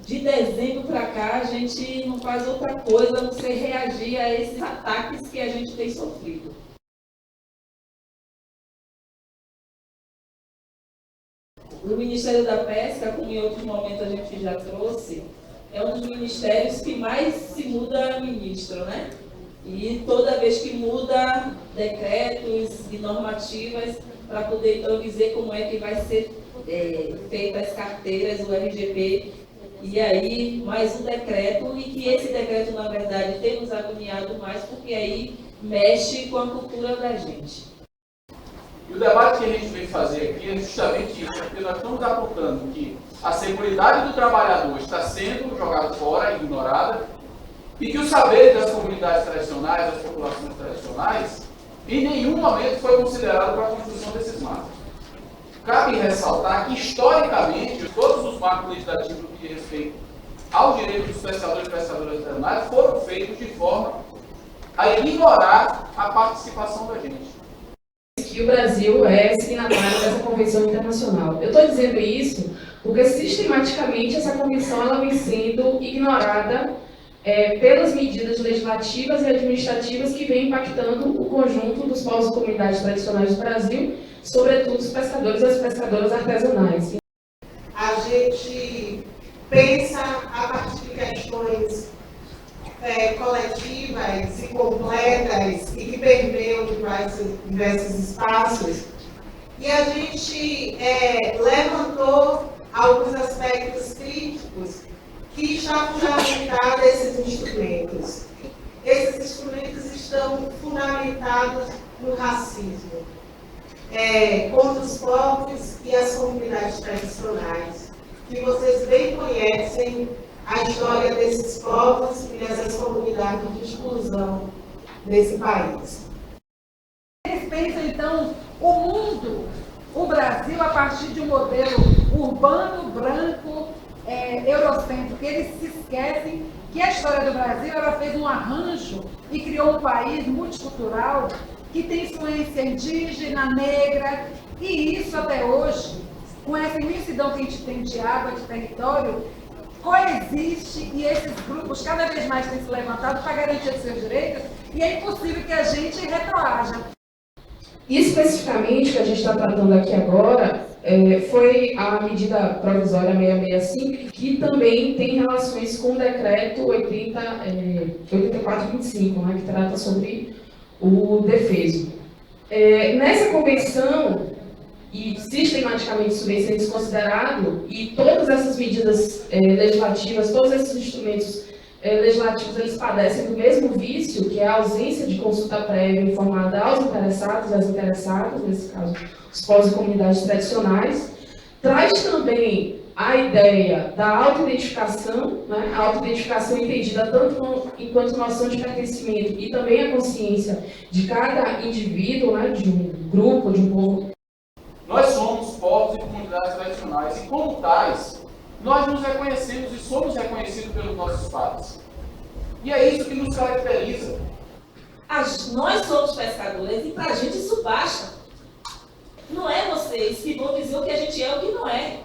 de dezembro para cá, a gente não faz outra coisa a não ser reagir a esses ataques que a gente tem sofrido. O Ministério da Pesca, como em outros momentos a gente já trouxe, é um dos ministérios que mais se muda ministro, né? E toda vez que muda decretos e normativas para poder então dizer como é que vai ser feitas as carteiras, o RGP, e aí mais um decreto, e que esse decreto, na verdade, tem nos agoniado mais, porque aí mexe com a cultura da gente. E o debate que a gente vem fazer aqui é justamente isso, porque nós estamos apontando que a seguridade do trabalhador está sendo jogada fora, ignorada, e que o saber das comunidades tradicionais, das populações tradicionais, em nenhum momento foi considerado para a construção desses marcos. Cabe ressaltar que, historicamente, todos os marcos legislativos no que diz respeito ao direito dos pescadores e pescadoras artesanais foram feitos de forma a ignorar a participação da gente. Que o Brasil é signatário dessa convenção internacional. Eu estou dizendo isso porque sistematicamente essa convenção ela vem sendo ignorada pelas medidas legislativas e administrativas que vêm impactando o conjunto dos povos e comunidades tradicionais do Brasil, sobretudo os pescadores e as pescadoras artesanais. A gente pensa a partir de questões coletivas e completas e que permeiam diversos espaços, e a gente levantou alguns aspectos críticos que está fundamentado esses instrumentos. Esses instrumentos estão fundamentados no racismo, contra os povos e as comunidades tradicionais, que vocês bem conhecem a história desses povos e dessas comunidades de exclusão nesse país. Eles pensam, então, o mundo, o Brasil, a partir de um modelo urbano, branco, eurocêntrico. Eles se esquecem que a história do Brasil ela fez um arranjo e criou um país multicultural que tem influência indígena, negra, e isso até hoje, com essa imensidão que a gente tem de água, de território, coexiste, e esses grupos cada vez mais têm se levantado para garantir os seus direitos, e é impossível que a gente retroaja. Especificamente, o que a gente está tratando aqui agora foi a medida provisória 665, que também tem relações com o decreto 8425, né, que trata sobre o defeso. Nessa convenção, e sistematicamente isso vem sendo desconsiderado, e todas essas medidas legislativas, todos esses instrumentos legislativos, eles padecem do mesmo vício, que é a ausência de consulta prévia informada aos interessados e às interessadas, nesse caso, os povos e comunidades tradicionais. Traz também a ideia da autoidentificação, né? A autoidentificação entendida tanto enquanto noção de pertencimento e também a consciência de cada indivíduo, né? De um grupo, de um povo. Nós somos povos e comunidades tradicionais e, como tais, nós nos reconhecemos e somos reconhecidos pelos nossos pais. E é isso que nos caracteriza. Nós somos pescadores e para a gente isso basta. Não é vocês que vão dizer o que a gente é e o que não é.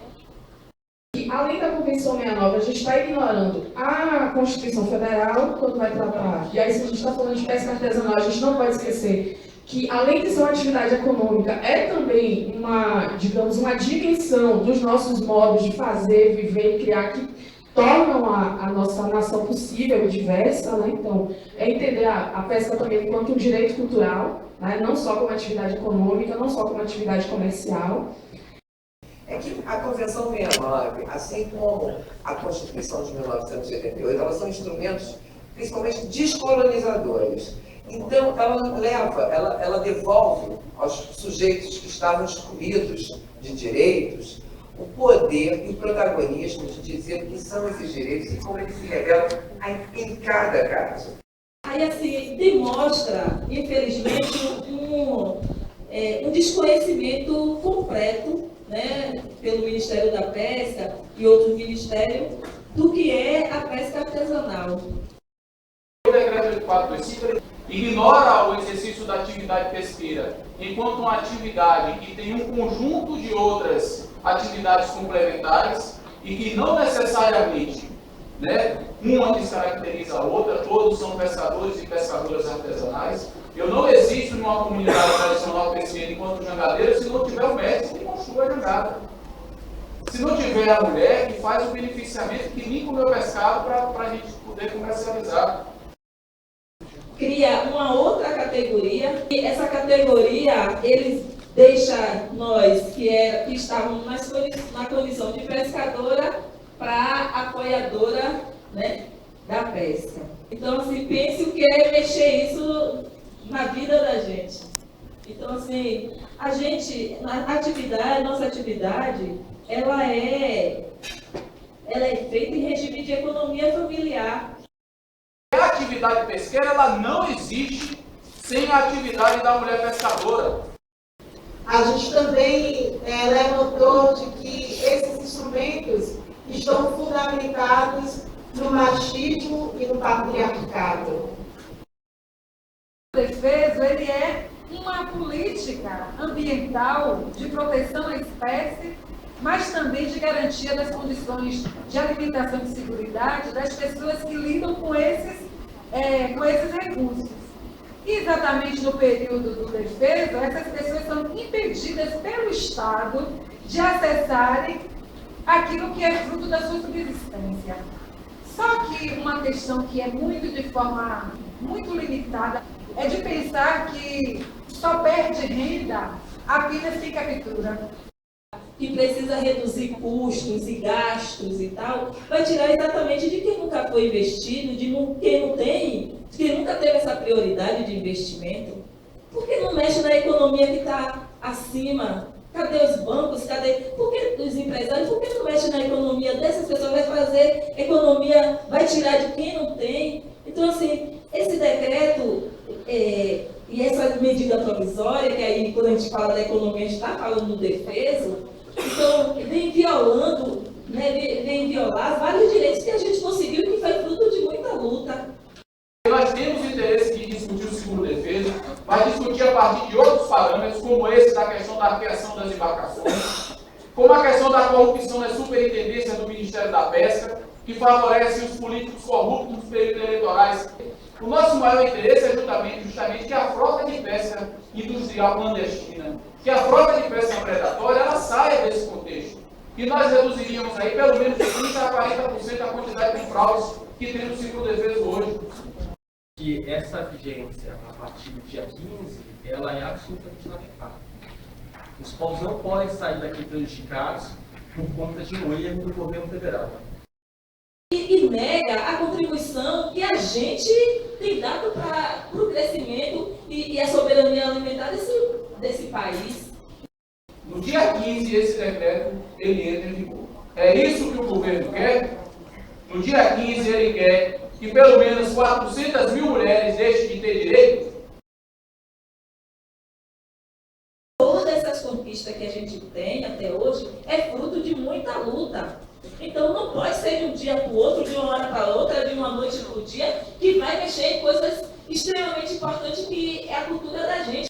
E, além da Convenção 69, a gente está ignorando a Constituição Federal quando vai tratar. E aí, se a gente está falando de pesca artesanal, a gente não pode esquecer que, além de ser uma atividade econômica, é também uma, digamos, uma dimensão dos nossos modos de fazer, viver e criar que tornam a nossa nação possível e diversa, né? Então, é entender a pesca também enquanto um direito cultural, né? Não só como atividade econômica, não só como atividade comercial. É que a Convenção 69, assim como a Constituição de 1988, elas são instrumentos principalmente descolonizadores. Então, ela devolve aos sujeitos que estavam excluídos de direitos o poder e o protagonismo de dizer o que são esses direitos e como eles se revelam em cada caso. Aí, assim, demonstra, infelizmente, um desconhecimento completo, né, pelo Ministério da Pesca e outros ministérios, do que é a pesca artesanal. O decreto 8425 ignora o exercício da atividade pesqueira enquanto uma atividade que tem um conjunto de outras atividades complementares e que não necessariamente né? Uma que se caracteriza a outra, todos são pescadores e pescadoras artesanais. Eu não existo numa comunidade tradicional pesqueira enquanto jangadeiro se não tiver o mestre que construa a jangada. Se não tiver a mulher que faz o beneficiamento, que limpa o meu pescado para a gente poder comercializar. Cria uma outra categoria, e essa categoria, eles deixam nós, que estávamos na condição de pescadora, para apoiadora, né, da pesca. Então, assim, pense o que é mexer isso na vida da gente. Então, assim, a gente, nossa atividade, ela é feita em regime de economia familiar. A atividade pesqueira, ela não existe sem a atividade da mulher pescadora. A gente também levantou de que esses instrumentos estão fundamentados no machismo e no patriarcado. O Defeso, ele é uma política ambiental de proteção à espécie, mas também de garantia das condições de alimentação e de seguridade das pessoas que lidam com esses recursos. E exatamente no período do Defeso, essas pessoas são impedidas pelo Estado de acessarem aquilo que é fruto da sua subsistência. Só que uma questão que é de forma muito limitada é de pensar que só perde renda apenas quem captura. Que precisa reduzir custos e gastos e tal, vai tirar exatamente de quem nunca foi investido, de quem nunca teve essa prioridade de investimento. Por que não mexe na economia que está acima? Cadê os bancos? Por que os empresários? Por que não mexe na economia dessas pessoas? Vai fazer economia, vai tirar de quem não tem. Então, assim, esse decreto e essa medida provisória, que aí quando a gente fala da economia, a gente está falando do Defeso, então vem violando, né, vem violar vários direitos que a gente conseguiu e que foi fruto de muita luta. Nós temos interesse de discutir o segundo Defeso, mas discutir a partir de outros parâmetros, como esse da questão da arqueação das embarcações, como a questão da corrupção nas superintendências do Ministério da Pesca, que favorece os políticos corruptos nos períodos eleitorais. O nosso maior interesse é justamente que a frota de pesca industrial clandestina, que a frota de pesca predatória, ela saia desse contexto. E nós reduziríamos aí pelo menos de 30% a 40% a quantidade de fraudes que tem no ciclo Defeso hoje. Que essa vigência, a partir do dia 15, ela é absolutamente inadequada. Os povos não podem sair daqui prejudicados por conta de um erro do governo federal. E nega a contribuição que a gente tem dado para o crescimento e a soberania alimentar desse país. No dia 15, esse decreto, ele entra em vigor. É isso que o governo quer? No dia 15, ele quer que pelo menos 400 mil mulheres deixem de ter direito? Todas essas conquistas que a gente tem até hoje é fruto de muita luta. Então não pode ser de um dia para o outro, de uma hora para outra, de uma noite para o dia, que vai mexer em coisas extremamente importantes que é a cultura da gente.